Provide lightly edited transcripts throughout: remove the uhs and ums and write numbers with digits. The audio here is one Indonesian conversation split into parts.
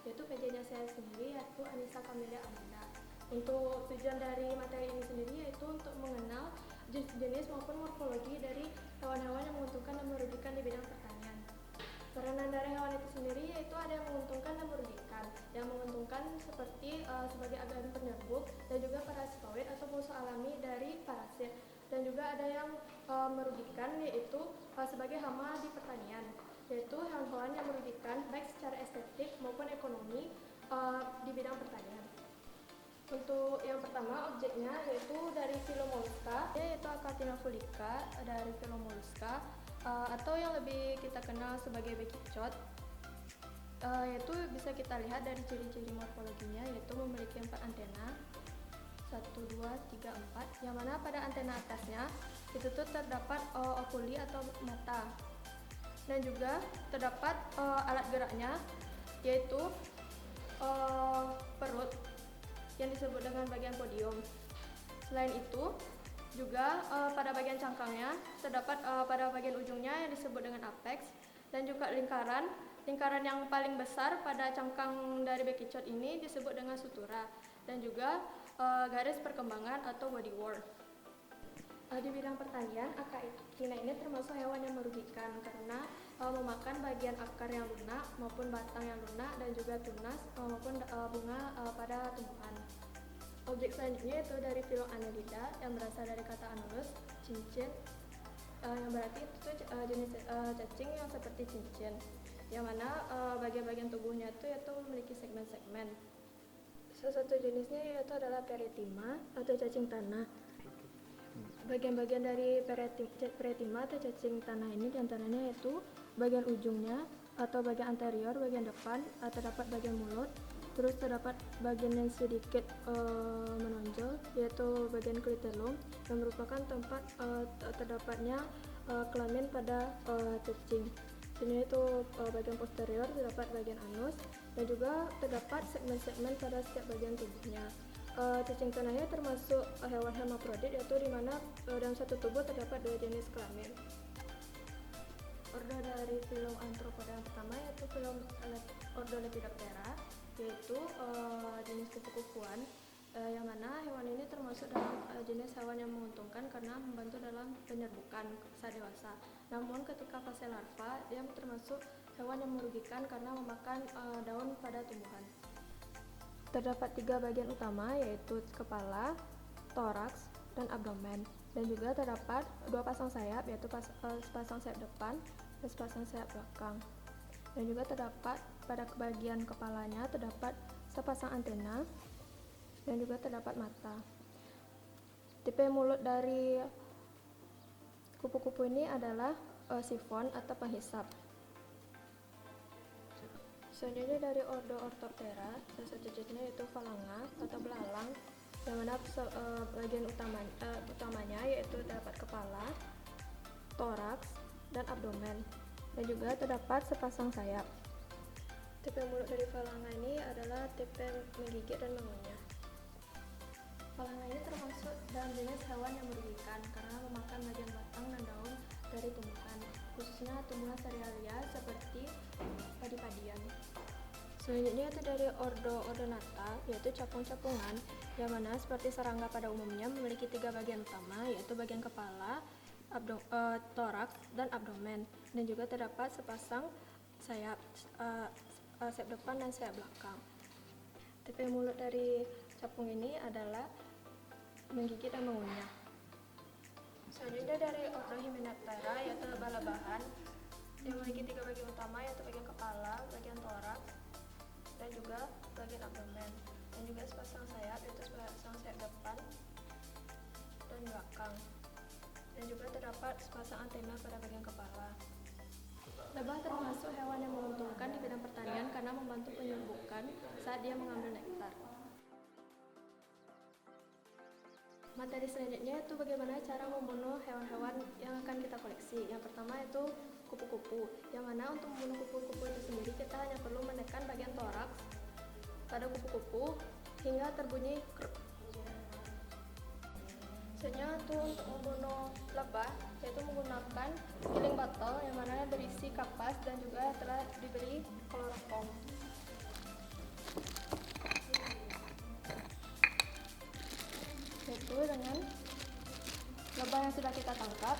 yaitu PJ-nya saya sendiri yaitu Anissa Kamelia Amanda. Untuk tujuan dari materi ini sendiri yaitu untuk mengenal jenis maupun morfologi dari hewan-hewan yang menguntungkan dan merugikan di bidang pertanian. Peranan dari hewan itu sendiri yaitu ada yang menguntungkan dan merugikan. Yang menguntungkan seperti sebagai agen penyerbuk dan juga parasitoid atau musuh alami dari parasit. Dan juga ada yang merugikan yaitu sebagai hama di pertanian, yaitu hewan-hewan yang merugikan baik secara estetik maupun ekonomi di bidang pertanian. Untuk yang pertama objeknya yaitu dari phylum Mollusca, yaitu Achatina fulica dari phylum Mollusca, atau yang lebih kita kenal sebagai bekicot, yaitu bisa kita lihat dari ciri-ciri morfologinya yaitu memiliki 4 antena, 1, 2, 3, 4, yang mana pada antena atasnya itu tuh terdapat okuli atau mata, dan juga terdapat alat geraknya yaitu perut yang disebut dengan bagian podium. Selain itu juga pada bagian cangkangnya terdapat pada bagian ujungnya yang disebut dengan apex, dan juga lingkaran yang paling besar pada cangkang dari bekicot ini disebut dengan sutura, dan juga garis perkembangan atau body whorl. Di bidang pertanian, Achatina ini termasuk hewan yang merugikan karena memakan bagian akar yang lunak maupun batang yang lunak, dan juga tunas maupun bunga pada tumbuhan. Objek selanjutnya itu dari phylum Annelida yang berasal dari kata annulus, cincin, yang berarti itu jenis cacing yang seperti cincin, yang mana bagian-bagian tubuhnya itu memiliki segmen-segmen. Salah satu jenisnya yaitu adalah Perethima atau cacing tanah. Bagian-bagian dari Perethima atau cacing tanah ini diantaranya yaitu bagian ujungnya atau bagian anterior, bagian depan, terdapat bagian mulut, terus terdapat bagian yang sedikit menonjol yaitu bagian klitelum yang merupakan tempat terdapatnya kelamin pada cacing. Sini itu bagian posterior terdapat bagian anus, dan juga terdapat segmen-segmen pada setiap bagian tubuhnya. Cacing tanahnya termasuk hewan hermaprodit, yaitu di mana dalam satu tubuh terdapat 2 jenis kelamin. Ordo dari phylum Arthropoda yang pertama yaitu phylum Ordo Lepidoptera, yaitu jenis kupu-kupuan, yang mana hewan ini termasuk dalam jenis hewan yang menguntungkan karena membantu dalam penyerbukan saat dewasa. Namun ketika fase larva, dia termasuk hewan yang merugikan karena memakan daun pada tumbuhan. Terdapat 3 bagian utama yaitu kepala, toraks, dan abdomen, dan juga terdapat 2 pasang sayap yaitu sepasang sayap depan dan sepasang sayap belakang. Dan juga terdapat pada bagian kepalanya terdapat sepasang antena, dan juga terdapat mata. Tipe mulut dari kupu-kupu ini adalah sifon atau penghisap. Selanjutnya dari Ordo Orthoptera, salah satu jenisnya yaitu Phalanga atau belalang, yang mana bagian utamanya yaitu terdapat kepala, toraks, dan abdomen, dan juga terdapat sepasang sayap. Tipe mulut dari Phalanga ini adalah tipe menggigit dan mengunyah. Phalanga ini termasuk dalam jenis hewan yang merugikan karena memakan bagian batang dan daun dari tumbuhan, khususnya tumbuhan serealia seperti padi-padian. Selanjutnya itu dari Ordo Odonata, yaitu capung-capungan, yang mana seperti serangga pada umumnya memiliki 3 bagian utama, yaitu bagian kepala, toraks, dan abdomen, dan juga terdapat sepasang sayap, sayap depan dan sayap belakang. Tipe mulut dari capung ini adalah menggigit dan mengunyah. Selanjutnya dari Ordo Hymenoptera yaitu lebah-lebahan, yang memiliki 3 bagian utama yaitu bagian kepala, bagian toraks, dan juga bagian abdomen, dan juga sepasang sayap yaitu sepasang sayap depan dan belakang, dan juga terdapat sepasang antena pada bagian kepala. Lebah termasuk hewan yang menguntungkan di bidang pertanian karena membantu penyerbukan saat dia mengambil nektar. Materi selanjutnya itu bagaimana cara membunuh hewan-hewan yang akan kita koleksi. Yang pertama itu kupu-kupu, yang mana untuk membunuh kupu-kupu itu sendiri kita hanya perlu menekan bagian toraks pada kupu-kupu hingga terbunyi kruk. Selanjutnya untuk membunuh lebah yaitu menggunakan killing bottle yang mana berisi kapas dan juga telah diberi kloroform. Yaitu dengan lebah yang sudah kita tangkap,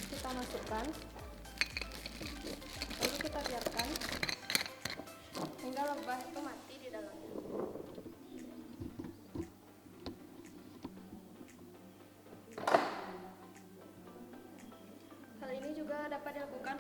kita masukkan, lalu kita biarkan hingga lebah itu mati di dalamnya. Hal ini juga dapat dilakukan